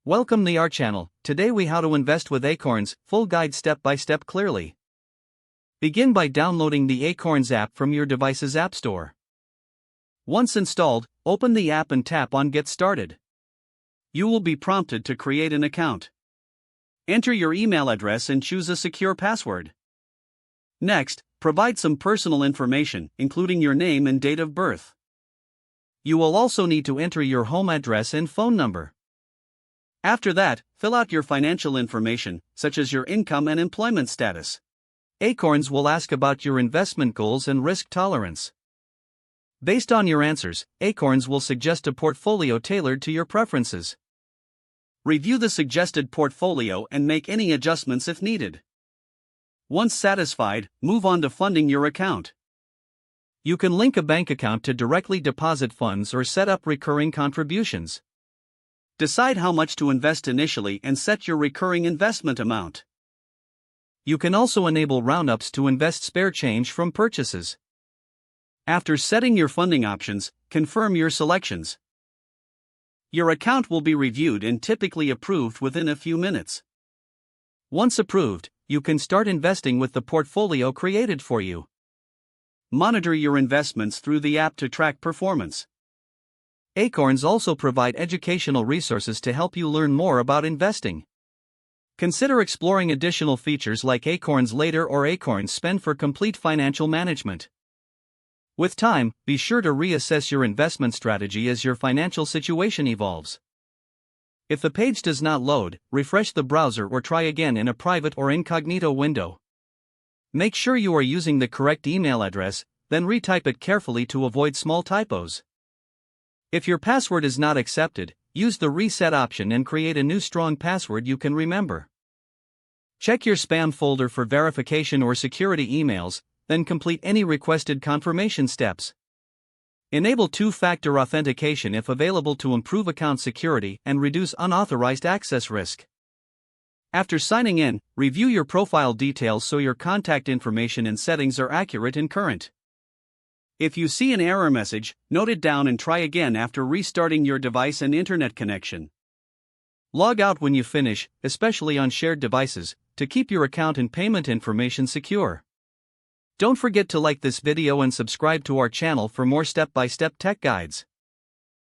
Welcome to our channel. Today we how to invest with Acorns, full guide step by step clearly. Begin by downloading the Acorns app from your device's app store. Once installed, open the app and tap on Get Started. You will be prompted to create an account. Enter your email address and choose a secure password. Next, provide some personal information, including your name and date of birth. You will also need to enter your home address and phone number. After that, fill out your financial information, such as your income and employment status. Acorns will ask about your investment goals and risk tolerance. Based on your answers, Acorns will suggest a portfolio tailored to your preferences. Review the suggested portfolio and make any adjustments if needed. Once satisfied, move on to funding your account. You can link a bank account to directly deposit funds or set up recurring contributions. Decide how much to invest initially and set your recurring investment amount. You can also enable roundups to invest spare change from purchases. After setting your funding options, confirm your selections. Your account will be reviewed and typically approved within a few minutes. Once approved, you can start investing with the portfolio created for you. Monitor your investments through the app to track performance. Acorns also provide educational resources to help you learn more about investing. Consider exploring additional features like Acorns Later or Acorns Spend for complete financial management. With time, be sure to reassess your investment strategy as your financial situation evolves. If the page does not load, refresh the browser or try again in a private or incognito window. Make sure you are using the correct email address, then retype it carefully to avoid small typos. If your password is not accepted, use the reset option and create a new strong password you can remember. Check your spam folder for verification or security emails, then complete any requested confirmation steps. Enable two-factor authentication if available to improve account security and reduce unauthorized access risk. After signing in, review your profile details so your contact information and settings are accurate and current. If you see an error message, note it down and try again after restarting your device and internet connection. Log out when you finish, especially on shared devices, to keep your account and payment information secure. Don't forget to like this video and subscribe to our channel for more step-by-step tech guides.